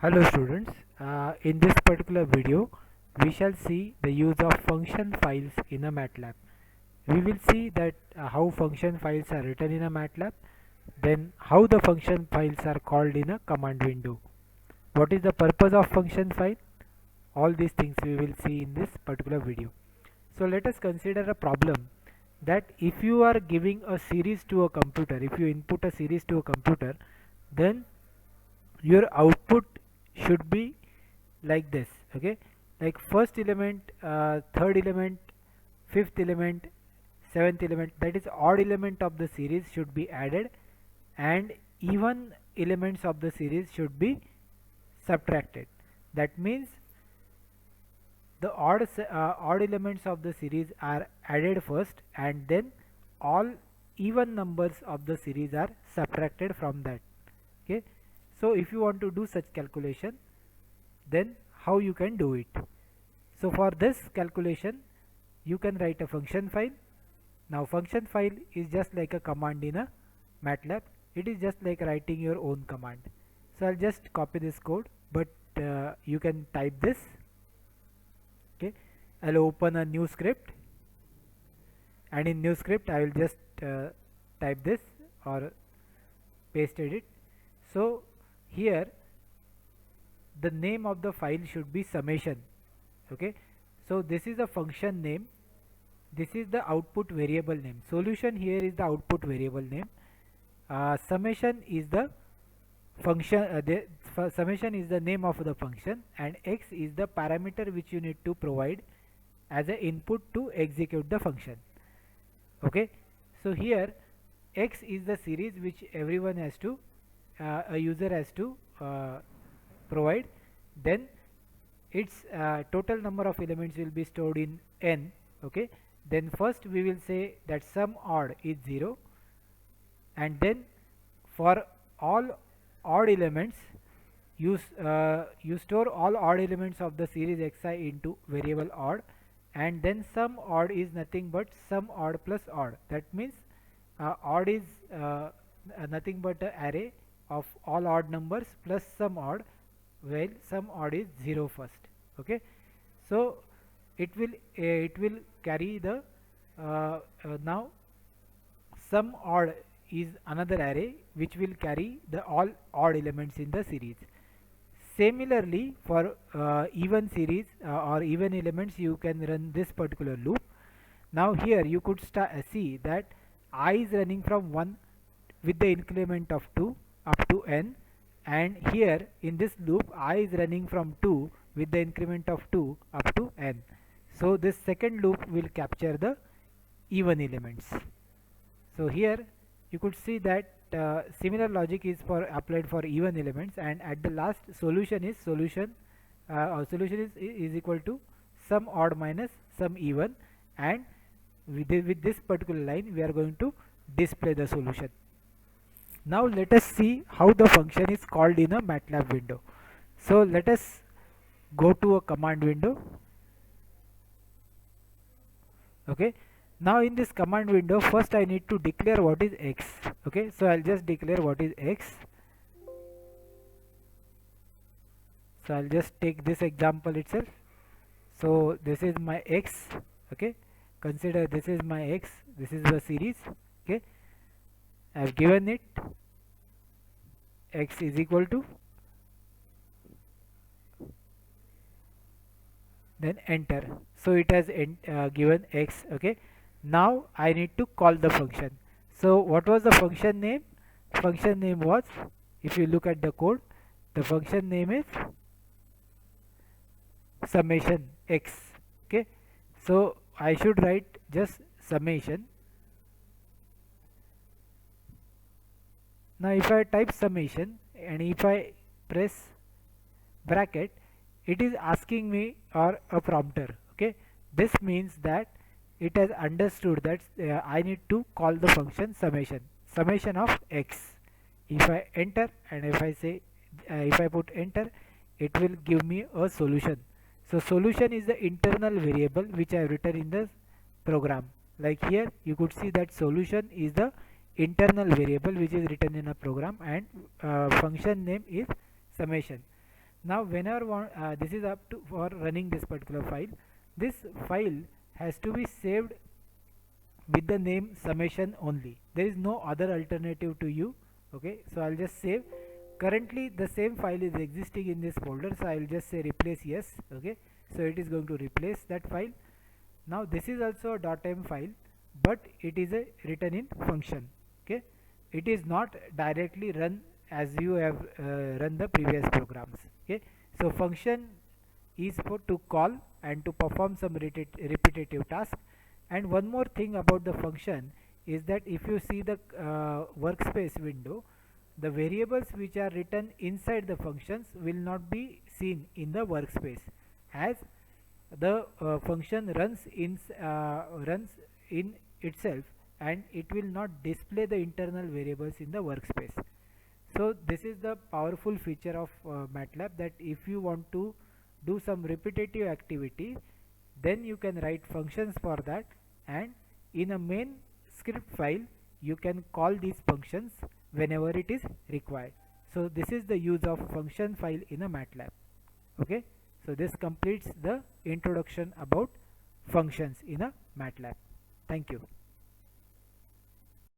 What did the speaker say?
Hello students, in this particular video we shall see the use of function files in a MATLAB. We will see that how function files are written in a MATLAB, then how the function files are called in a command window. What is the purpose of function file? All these things we will see in this particular video. So let us consider a problem that if you are giving a series to a computer, if you input a series to a computer, then your output should be like this. Okay, like first element, third element, fifth element, seventh element, that is odd element of the series should be added, and even elements of the series should be subtracted. That means the odd elements of the series are added first, and then all even numbers of the series are subtracted from that. Okay, so if you want to do such calculation, then how you can do it? So for this calculation you can write a function file. Now function file is just like a command in a MATLAB. It is just like writing your own command. So I'll just copy this code, but you can type this. Okay, I'll open a new script, and in new script I will just type this or paste it. So here the name of the file should be summation. Okay, so this is a function name, this is the output variable name. Solution here is the output variable name. Summation is the function, summation is the name of the function, and x is the parameter which you need to provide as an input to execute the function. Okay, so here x is the series which everyone has to, a user has to provide. Then its total number of elements will be stored in n. Okay, then first we will say that sum odd is 0, and then for all odd elements you store all odd elements of the series xi into variable odd, and then sum odd is nothing but sum odd plus odd. That means odd is nothing but an array of all odd numbers plus sum odd, while sum odd is 0 first. Okay, so it will carry the now sum odd is another array which will carry the all odd elements in the series. Similarly for even series or even elements, you can run this particular loop. Now here you could see that I is running from 1 with the increment of 2 up to n, and here in this loop I is running from 2 with the increment of 2 up to n. So this second loop will capture the even elements. So here you could see that similar logic is applied for even elements, and at the last solution is solution is equal to sum odd minus sum even, and with this particular line we are going to display the solution. Now let us see how the function is called in a MATLAB window. So let us go to a command window. Okay, now in this command window first I need to declare what is x. Okay, so I'll just declare what is x. So I'll just take this example itself. So this is my x. Okay, consider this is my x, this is the series. Okay, I've given it x is equal to, then enter. So it has given x. Okay, now I need to call the function. So what was the function name? Function name was, if you look at the code, the function name is summation x. Okay, so I should write just summation. Now if I type summation and if I press bracket, it is asking me or a prompter. Okay, this means that it has understood that I need to call the function summation of x. If I enter and if I say if I put enter, it will give me a solution. So solution is the internal variable which I have written in the program. Like here you could see that solution is the internal variable which is written in a program, and function name is summation. Now whenever this is up to for running this particular file, this file has to be saved with the name summation only. There is no other alternative to you. Okay, so I'll just save. Currently the same file is existing in this folder, so I'll just say replace yes. Okay, so it is going to replace that file. Now this is also a .m file, but it is a written in function. Okay, it is not directly run as you have run the previous programs. Okay, so function is for to call and to perform some repetitive task. And one more thing about the function is that if you see the workspace window, the variables which are written inside the functions will not be seen in the workspace, as the function runs in itself, and it will not display the internal variables in the workspace. So this is the powerful feature of MATLAB, that if you want to do some repetitive activity, then you can write functions for that, and in a main script file you can call these functions whenever it is required. So this is the use of function file in a MATLAB. Okay, so this completes the introduction about functions in a MATLAB. Thank you.